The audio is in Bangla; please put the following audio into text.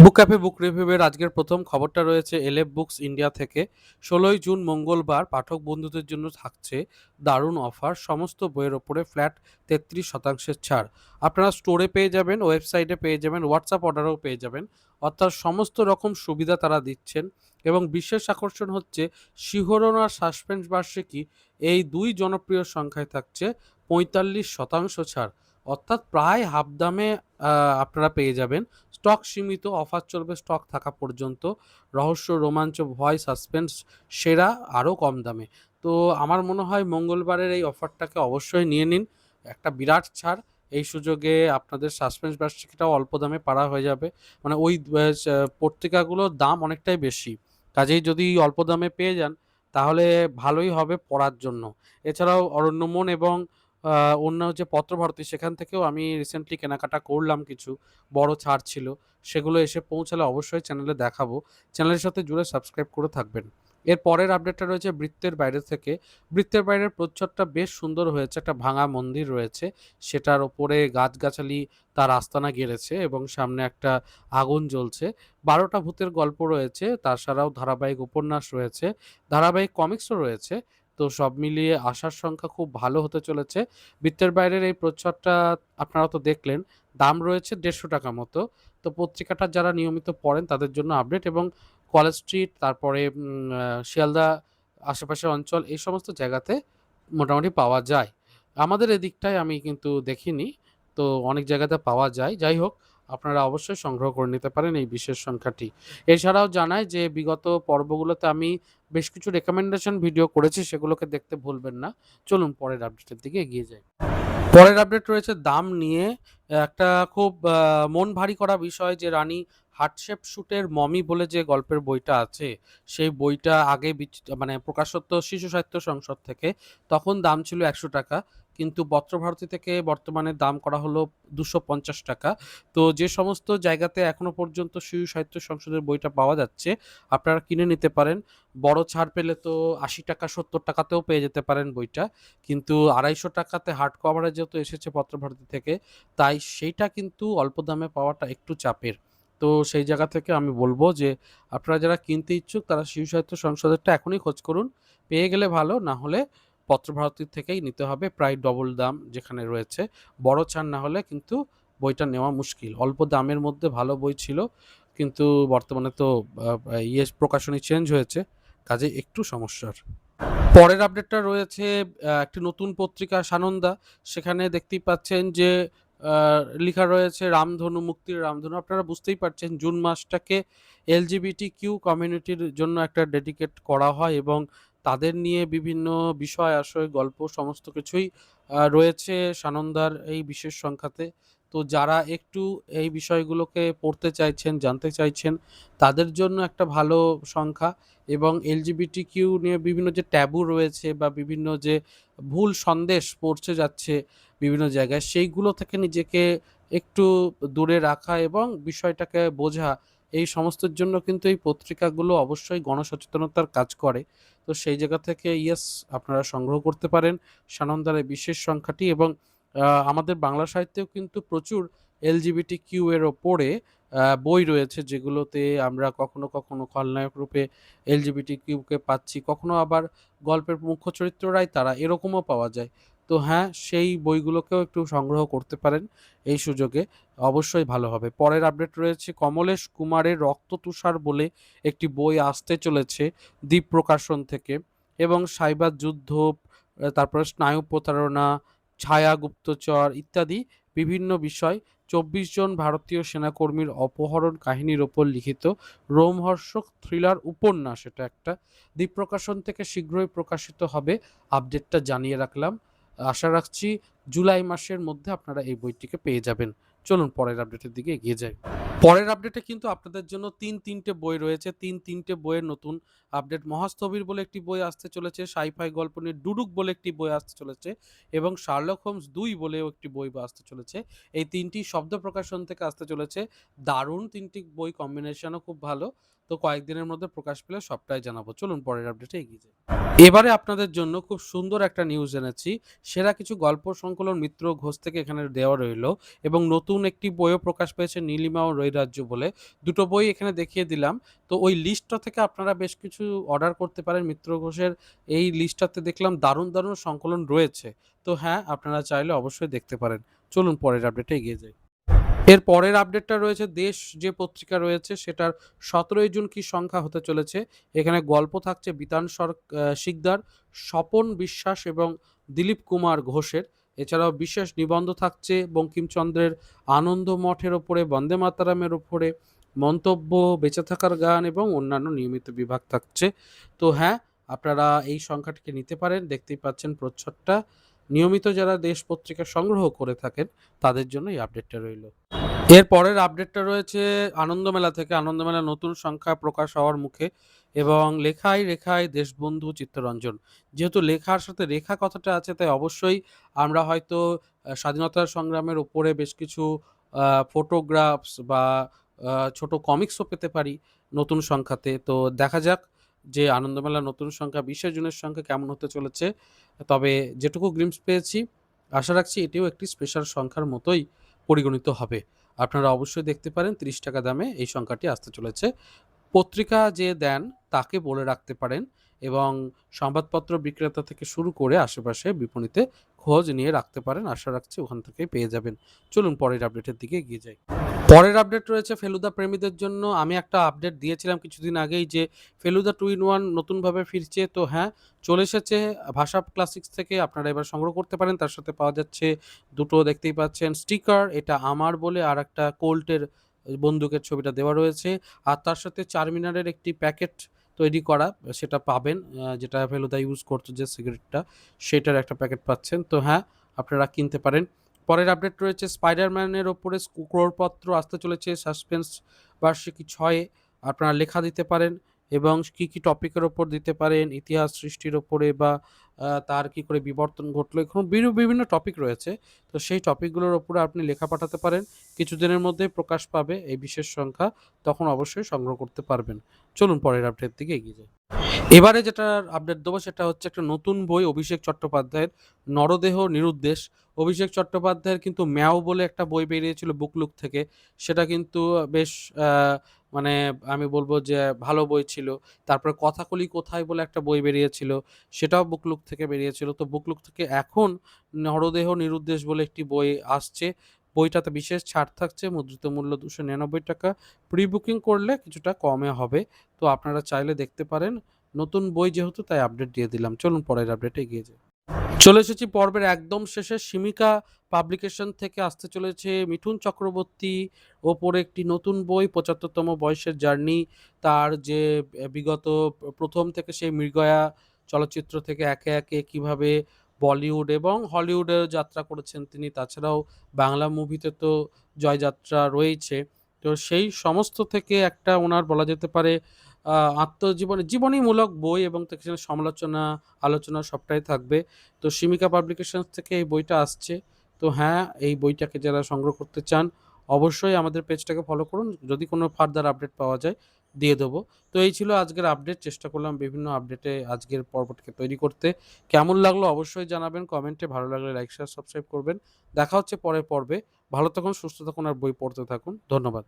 বুক ক্যাফে বুক রিভিউয়ের আজকের প্রথম খবরটা রয়েছে এলএফ বুকস ইন্ডিয়া থেকে। ১৬ই জুন মঙ্গলবার পাঠক বন্ধুদের জন্য থাকছে দারুণ অফার। সমস্ত বইয়ের ওপরে ফ্ল্যাট ৩৩% ছাড়। আপনারা স্টোরে পেয়ে যাবেন, ওয়েবসাইটে পেয়ে যাবেন, হোয়াটসঅ্যাপ অর্ডারেও পেয়ে যাবেন। অর্থাৎ সমস্ত রকম সুবিধা তারা দিচ্ছেন এবং বিশেষ আকর্ষণ হচ্ছে শিহরণ আর সাসপেন্স বার্ষিকী, এই দুই জনপ্রিয় সংখ্যায় থাকছে ৪৫% ছাড়। অর্থাৎ প্রায় হাফ দামে আপনারা পেয়ে যাবেন। স্টক সীমিত, অফার চলবে স্টক থাকা পর্যন্ত। রহস্য, রোমাঞ্চ, ভয়, সাসপেন্স সেরা আরও কম দামে। তো আমার মনে হয় মঙ্গলবারের এই অফারটাকে অবশ্যই নিয়ে নিন। একটা বিরাট ছাড়। এই সুযোগে আপনাদের সাসপেন্স বার্ষিকীটাও অল্প দামে পাড়া হয়ে যাবে। মানে ওই পত্রিকাগুলোর দাম অনেকটাই বেশি। কাজেই যদি অল্প দামে পেয়ে যান তাহলে ভালোই হবে পড়ার জন্য। এছাড়াও অরণ্যমন এবং অন্য যে পত্রভারতী সেখান থেকেও আমি রিসেন্টলি কেনাকাটা করলাম কিছু। বড় ছাড় ছিল। সেগুলো এসে পৌঁছালে অবশ্যই চ্যানেলে দেখাবো। চ্যানেলের সাথে জুড়ে সাবস্ক্রাইব করে থাকবেন। এর পরের আপডেটটা রয়েছে বৃত্তের বাইরে থেকে। বৃত্তের বাইরের প্রচ্ছদটা বেশ সুন্দর হয়েছে। একটা ভাঙা মন্দির রয়েছে। সেটার ওপরে গাছগাছালি তার আস্তানা গেড়েছে এবং সামনে একটা আগুন জ্বলছে। ১২টা ভূতের গল্প রয়েছে। তাছাড়াও ধারাবাহিক উপন্যাস রয়েছে। ধারাবাহিক কমিক্সও রয়েছে। তো সব মিলিয়ে আশার সংখ্যা খুব ভালো হতে চলেছে। বৃত্তের বাইরের এই প্রচ্ছদটা আপনারা তো দেখলেন। দাম রয়েছে ৳১৫০ মতো। তো পত্রিকাটা যারা নিয়মিত পড়েন তাদের জন্য আপডেট এবং কলেজ স্ট্রিট, তারপরে শিয়ালদা আশেপাশের অঞ্চল এই সমস্ত জায়গাতে মোটামুটি পাওয়া যায়। আমাদের এদিকটায় আমি কিন্তু দেখিনি। তো অনেক জায়গাতে পাওয়া যায়। যাই হোক, আপনারা অবশ্যই সংগ্রহ করে নিতে পারেন এই বিশেষ সংখ্যাটি। এছাড়াও জানাই যে বিগত পর্বগুলোতে আমি বেশ কিছু রেকমেন্ডেশন ভিডিও করেছি, সেগুলোকে দেখতে ভুলবেন না। চলুন পরের আপডেটের দিকে এগিয়ে যাই। পরের আপডেট রয়েছে দাম নিয়ে। একটা খুব মন ভারী করা বিষয় যে রানী হাটশেপসুটের 'মমি' বলে যে গল্পের বইটা আছে, সেই বইটা আগে মানে প্রকাশ হতো শিশু সাহিত্য সংসদ থেকে। তখন দাম ছিল ৳১০০। কিন্তু পত্রভারতী থেকে বর্তমানে দাম করা হলো ৳২৫০। তো যে সমস্ত জায়গাতে এখনো পর্যন্ত শিশু সাহিত্য সংসদের বইটা পাওয়া যাচ্ছে, আপনারা কিনে নিতে পারেন। বড় ছাড় পেলে তো ৳৮০, ৳৭০ তেও পেয়ে যেতে পারেন বইটা। কিন্তু ৳২৫০ হার্ড কভারে যেহেতু এসেছে পত্রভারতী থেকে, তাই সেইটা কিন্তু অল্প দামে পাওয়াটা একটু চাপের। তো সেই জায়গা থেকে আমি বলব যে আপনারা যারা কিনতে ইচ্ছুক তারা শিশু সাহিত্য সংসদেরটা এখনই খোঁজ করুন। পেয়ে গেলে ভালো, না হলে পত্রভারতীর থেকেই নিতে হবে, প্রায় ডবল দাম যেখানে রয়েছে। বড় ছাড় না হলে কিন্তু বইটা নেওয়া মুশকিল। অল্প দামের মধ্যে ভালো বই ছিল, কিন্তু বর্তমানে তো প্রকাশনী চেঞ্জ হয়েছে, কাজেই একটু সমস্যার। পরের আপডেটটা রয়েছে একটি নতুন পত্রিকা 'সানন্দা'। সেখানে দেখতেই পাচ্ছেন যে আ লিখা রয়েছে রামধনু, মুক্তির রামধনু। আপনারা বুঝতেই পারছেন জুন মাসটাকে LGBTQ কমিউনিটির জন্য একটা ডেডিকেট করা হয় এবং তাদের নিয়ে বিভিন্ন বিষয় আশয়, গল্প সমস্ত কিছুই রয়েছে সানন্দার এই বিশেষ সংখ্যাতে। তো যারা একটু এই বিষয়গুলোকে পড়তে চাইছেন, জানতে চাইছেন, তাদের জন্য একটা ভালো সংখ্যা। এবং LGBTQ নিয়ে বিভিন্ন যে ট্যাবু রয়েছে বা বিভিন্ন যে ভুল সন্দেশ পৌঁছে যাচ্ছে বিভিন্ন জায়গায়, সেইগুলো থেকে নিজেকে একটু দূরে রাখা এবং বিষয়টাকে বোঝা, এই সমস্তের জন্য কিন্তু এই পত্রিকাগুলো অবশ্যই গণসচেতনতার কাজ করে। তো সেই জায়গা থেকে ইয়েস, আপনারা সংগ্রহ করতে পারেন সানন্দার এই বিশেষ সংখ্যাটি। এবং আমাদের বাংলা সাহিত্যেও কিন্তু প্রচুর LGBTQ এর ওপরে বই রয়েছে, যেগুলোতে আমরা কখনো, কখনো খলনায়ক রূপে LGBTQ কে পাচ্ছি, কখনো আবার গল্পের মুখ্য চরিত্ররাই তারা, এরকমও পাওয়া যায়। তো হ্যাঁ, সেই বইগুলোকেও একটু সংগ্রহ করতে পারেন এই সুযোগে, অবশ্যই ভালো হবে। পরের আপডেট রয়েছে কমলেশ কুমারের 'রক্ততুষার' বলে একটি বই আসতে চলেছে দ্বীপ প্রকাশন থেকে। এবং সাইবার যুদ্ধ, তারপরে স্নায়ু প্রতারণা, ছায়া গুপ্তচর ইত্যাদি বিভিন্ন বিষয় ২৪ জন ভারতীয় সেনাকর্মীর অপহরণ কাহিনীর ওপর লিখিত রোমহর্ষক থ্রিলার উপন্যাস এটা একটা। দ্বীপ প্রকাশন থেকে শীঘ্রই প্রকাশিত হবে, আপডেটটা জানিয়ে রাখলাম। আশা রাখছি জুলাই মাসের মধ্যে আপনারা এই বইটিকে পেয়ে যাবেন। চলুন পরের আপডেটের দিকে এগিয়ে যাই। পরের আপডেটে কিন্তু আপনাদের জন্য ৩-৩টে বই রয়েছে। ৩-৩টে বইয়ের নতুন আপডেট। মহাস্থবির বলে একটি বই আসতে চলেছে, সাই-ফাই গল্প নিয়ে ডুডুক বলে একটি বই আসতে চলেছে এবং শার্লক হোমস ২ বলেও একটি বই আসতে চলেছে। এই ৩টি শব্দ প্রকাশন থেকে আসতে চলেছে। দারুণ ৩টি বই, কম্বিনেশনও খুব ভালো। তো কয়েকদিনের মধ্যে প্রকাশ পেলে সবটাই জানাবো। চলুন পরের আপডেটে এগিয়ে যাই। এবারে আপনাদের জন্য খুব সুন্দর একটা নিউজ এনেছি। সেরা কিছু গল্প সংকলন মিত্র ঘোষ থেকে এখানে দেওয়া রইলো এবং নতুন একটি বইও প্রকাশ পেয়েছে 'নীলিমা ও নৈরাজ্য' বলে। দুটো বই এখানে দেখিয়ে দিলাম। তো ওই লিস্টটা থেকে আপনারা বেশ কিছু অর্ডার করতে পারেন। মিত্র ঘোষের এই লিস্টটাতে দেখলাম দারুণ, দারুণ সংকলন রয়েছে। তো হ্যাঁ, আপনারা চাইলে অবশ্যই দেখতে পারেন। চলুন পরের আপডেটে এগিয়ে যাই। এর পরের আপডেটটা রয়েছে দেশ যে পত্রিকা রয়েছে সেটার ১৭ই জুন কি সংখ্যা হতে চলেছে। এখানে গল্প থাকছে বিতান শিকদার, স্বপন বিশ্বাস এবং দিলীপ কুমার ঘোষের। এছাড়াও বিশেষ নিবন্ধ থাকছে বঙ্কিমচন্দ্রের আনন্দ মঠের ওপরে, বন্দে মাতরমের ওপরে, মন্তব্য, বেঁচে থাকার গান এবং অন্যান্য নিয়মিত বিভাগ থাকছে। তো হ্যাঁ, আপনারা এই সংখ্যাটিকে নিতে পারেন। দেখতেই পাচ্ছেন প্রচ্ছদটা। নিয়মিত যারা দেশ পত্রিকা সংগ্রহ করে থাকেন তাদের জন্য এই আপডেটটা রইল। এর পরের আপডেটটা রয়েছে আনন্দমেলা থেকে। আনন্দমেলা নতুন সংখ্যা প্রকাশ হওয়ার মুখে এবং লেখায় রেখায় দেশবন্ধু চিত্তরঞ্জন। যেহেতু লেখার সাথে রেখা কথাটা আছে তাই অবশ্যই আমরা হয়তো স্বাধীনতা সংগ্রামের উপরে বেশ কিছু ফটোগ্রাফস বা ছোট কমিক্সও পেতে পারি নতুন সংখ্যাতে। তো দেখা যাক যে আনন্দমেলার নতুন সংখ্যা ২০শে জুনের সংখ্যা কেমন হতে চলেছে। তবে যেটুকু গ্লিম্পস পেয়েছি আশা রাখছি এটিও একটি স্পেশাল সংখ্যার মতোই পরিগণিত হবে। আপনারা অবশ্যই দেখতে পারেন ৳৩০ দামে এই সংখ্যাটি আসতে চলেছে। পত্রিকা যে দেন তাকে বলে রাখতে পারেন এবং সংবাদপত্র বিক্রেতা থেকে শুরু করে আশেপাশে বিপণীতে খোঁজ নিয়ে রাখতে পারেন। আশা রাখছি ওখান থেকেই পেয়ে যাবেন। চলুন পরের আপডেটের দিকে এগিয়ে যাই। পরের আপডেট রয়েছে ফেলুদা প্রেমীদের জন্য। আমি একটা আপডেট দিয়েছিলাম কিছুদিন আগেই যে ফেলুদা 2 in 1 নতুনভাবে ফিরছে। তো হ্যাঁ, চলে এসেছে ভাষা ক্লাসিক্স থেকে। আপনারা এবার সংগ্রহ করতে পারেন। তার সাথে পাওয়া যাচ্ছে দুটো দেখতেই পাচ্ছেন স্টিকার। এটা আমার বলে আরেকটা কোল্টের বন্দুকের ছবিটা দেওয়া রয়েছে। আর তার সাথে চারমিনারের একটি প্যাকেট তৈরি করা সেটা পাবেন। যেটা ফেলুদা ইউজ করতো যে সিগারেটটা সেটার একটা প্যাকেট পাচ্ছেন। তো হ্যাঁ, আপনারা কিনতে পারেন। পরের আপডেট রয়েছে স্পাইডারম্যানের ওপরে ক্রোড়পত্র আসতে চলেছে সাসপেন্স বার্ষিকী ৬ এ। আপনারা লেখা দিতে পারেন এবং কি, কি টপিকের ওপর দিতে পারেন, ইতিহাস সৃষ্টির ওপরে বা তার কি করে বিবর্তন ঘটলো, এরকম বিভিন্ন টপিক রয়েছে। তো সেই টপিকগুলোর ওপরে আপনি লেখা পাঠাতে পারেন। কিছুদিনের মধ্যেই প্রকাশ পাবে এই বিশেষ সংখ্যা। তখন অবশ্যই সংগ্রহ করতে পারবেন। চলুন পরের আপডেট দিকে এগিয়ে যাই। এবারে যেটার আপডেট দেবো সেটা হচ্ছে একটা নতুন বই অভিষেক চট্টোপাধ্যায়ের 'নরদেহ নিরুদ্দেশ'। অভিষেক চট্টোপাধ্যায়ের কিন্তু 'ম্যাও' বলে একটা বই বেরিয়েছিল বুকলুক থেকে। সেটা কিন্তু বেশ আ মানে আমি বলব যে ভালো বই ছিল। তারপরে 'কথাকলি কোথায়' বলে একটা বই বেরিয়েছিল। সেটাও বুকলুক থেকে বেরিয়েছিল। তো বুকলুক থেকে এখন 'নরদেহ নিরুদ্দেশ' বলে একটি বই আসছে। বইটাতে বিশেষ ছাড় থাকছে। মুদ্রিত মূল্য ৳২৯৯। প্রি বুকিং করলে কিছুটা কমে হবে। তো আপনারা চাইলে দেখতে পারেন। নতুন বই যেহেতু তাই আপডেট দিয়ে দিলাম। চলুন পরের আপডেটে এগিয়ে যাই। চলে এসেছি পর্বের একদম শেষে। শিমিকা পাবলিকেশন থেকে আসতে চলেছে মিঠুন চক্রবর্তীর ওপরে একটি নতুন বই ৭৫ তম বয়সের জার্নি। তার যে বিগত ১ম থেকে সেই মৃগয়া চলচ্চিত্র থেকে একে, একে কিভাবে বলিউড এবং হলিউডে যাত্রা করেছেন তিনি। তাছাড়াও বাংলা মুভিতে তো জয়যাত্রা রয়েইছে। তো সেই সমস্ত থেকে একটা উনার বলা যেতে পারে আ জীবনীমূলক বই এবং সেখানে সমালোচনা, আলোচনা সবটাই থাকবে। তো শিমিকা পাবলিকেশনস থেকে এই বইটা আসছে। তো হ্যাঁ, এই বইটাকে যারা সংগ্রহ করতে চান অবশ্যই আমাদের পেজটাকে ফলো করুন। যদি কোনো ফার্দার আপডেট পাওয়া যায় দিয়ে দেবো। তো এই ছিল আজকের আপডেট। চেষ্টা করলাম বিভিন্ন আপডেটে আজকের পর্বটিকে তৈরি করতে। কেমন লাগলো অবশ্যই জানাবেন কমেন্টে। ভালো লাগলে লাইক, শেয়ার, সাবস্ক্রাইব করবেন। দেখা হচ্ছে পরের পর্বে। ভালো থাকুন, সুস্থ থাকুন আর বই পড়তে থাকুন। ধন্যবাদ।